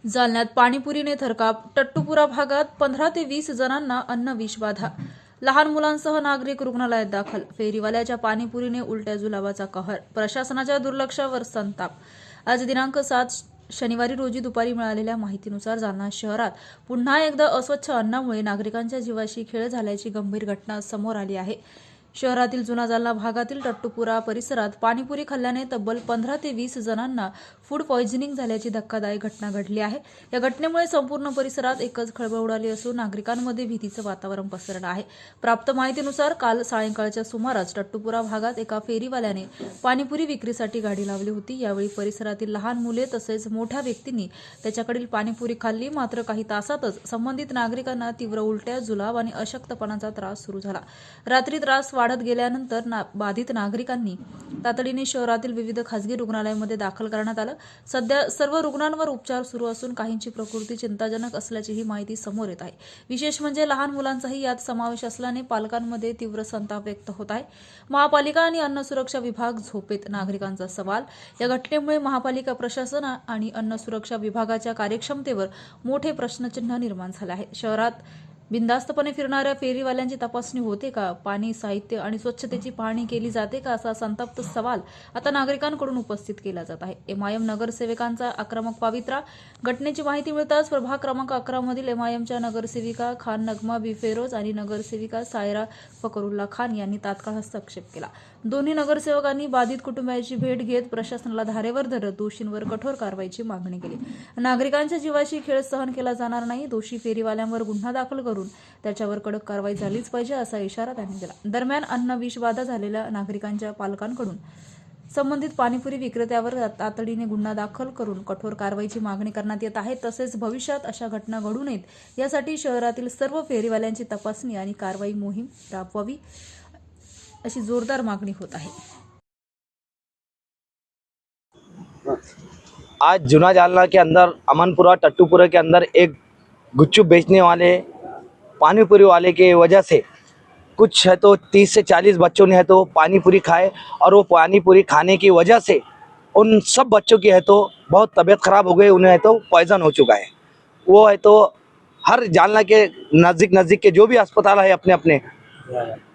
जालन्यात पाणीपुरीने थरकाप. टट्टुपुरा भागात 15 ते 20 जणांना अन्न विषबाधा. लहान मुलांसह नागरिक रुग्णालयात दाखल. फेरीवाल्याच्या पाणीपुरीने उलट्या जुलाबाचा कहर. प्रशासनाच्या दुर्लक्षावर संताप. आज दिनांक 7 शनिवारी रोजी दुपारी मिळालेल्या माहितीनुसार जालना शहरात पुन्हा एकदा अस्वच्छ अन्नामुळे नागरिकांच्या जीवाशी खेळ झाल्याची गंभीर घटना समोर आली आहे. शहरातील जुना जालना भागातील टट्टुपुरा परिसरात पाणीपुरी खाल्ल्याने तब्बल 15 ते 20 जणांना फूड पॉयझनिंग झाल्याची धक्कादायक घटना घडली आहे. या घटनेमुळे संपूर्ण परिसरात एकच खळबळ उडाली असून नागरिकांमध्ये भीतीचं वातावरण पसरलं आहे. प्राप्त माहितीनुसार काल सायंकाळच्या सुमारास टट्टुपुरा भागात एका फेरीवाल्याने पाणीपुरी विक्रीसाठी गाडी लावली होती. यावेळी परिसरातील लहान मुले तसेच मोठ्या व्यक्तींनी त्याच्याकडील पाणीपुरी खाल्ली. मात्र काही तासातच संबंधित नागरिकांना तीव्र उलट्या, जुलाब आणि अशक्तपणाचा त्रास सुरू झाला. रात्री त्रास वाढत गेल्यानंतर बाधित नागरिकांनी तातडीने शहरातील विविध खासगी रुग्णालयांमध्ये दाखल करण्यात आलं. सध्या सर्व रुग्णांवर उपचार सुरू असून काहींची प्रकृती चिंताजनक असल्याचीही माहिती समोर येत आहे. विशेष म्हणजे लहान मुलांचाही यात समावेश असल्याने पालकांमध्ये तीव्र संताप व्यक्त होत आहे. महापालिका आणि अन्न सुरक्षा विभाग झोपेत, नागरिकांचा सवाल. या घटनेमुळे महापालिका प्रशासन आणि अन्न सुरक्षा विभागाच्या कार्यक्षमतेवर मोठे प्रश्नचिन्ह निर्माण झाले आहे. शहरात बिनधास्तपणे फिरणाऱ्या फेरीवाल्यांची तपासणी होते का? पाणी, साहित्य आणि स्वच्छतेची पाहणी केली जाते का? असा संतप्त सवाल आता नागरिकांकडून उपस्थित केला जात आहे. एमआयएम नगरसेवकांचा आक्रमक पवित्रा. घटनेची माहिती मिळताच प्रभाग क्रमांक 11 मधील एमआयएमच्या नगरसेविका खान नगमा बिफेरोज आणि नगरसेविका सायरा फकरुल्ला खान यांनी तात्काळ हस्तक्षेप केला. दोन्ही नगरसेवकांनी बाधित कुटुंबियांची भेट घेत प्रशासनाला धारेवर धरत दोषींवर कठोर कारवाईची मागणी केली. नागरिकांच्या जीवाशी खेळ सहन केला जाणार नाही. दोषी फेरीवाल्यांवर गुन्हा दाखल करून त्याच्यावर कडक कारवाई झालीच पाहिजे असा इशारा त्यांनी दिला. दरम्यान अन्न विषबाधा झालेल्या नागरिकांच्या पालकांकडून संबंधित पाणीपुरी विक्रेत्यावर तातडीने गुन्हा दाखल करून कठोर कारवाईची मागणी करण्यात येत आहे. तसेच भविष्यात अशा घटना घडू नयेत यासाठी शहरातील सर्व फेरीवाल्यांची तपासणी आणि कारवाई मोहीम राबवावी अशी जोरदार मागणी होत आहे. आज जुना जालना के अंदर अमनपुरा टट्टुपुरा के अंदर एक गुच्चू बेचने वाले पानीपुरी वाले के वजह से कुछ है तो 30 से 40 बच्चों ने है तो पानीपुरी खाए और वो पानीपुरी खाने की वजह से उन सब बच्चों की है तो बहुत तबीयत ख़राब हो गई, उन्हें है तो पॉइजन हो चुका है। वो है तो हर जालना के नज़दीक के जो भी अस्पताल है अपने अपने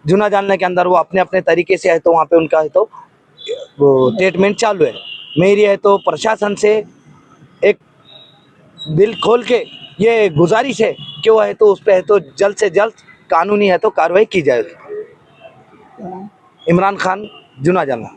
जुना जालना के अंदर वो अपने अपने तरीके से है तो वहाँ पे उनका है तो वो ट्रीटमेंट चालू है। मेरी है तो प्रशासन से एक दिल खोल के ये गुजारिश है कि वो है तो उस पर है तो जल्द से जल्द कानूनी है तो कार्रवाई की जाए। इमरान खान, जुना जालना।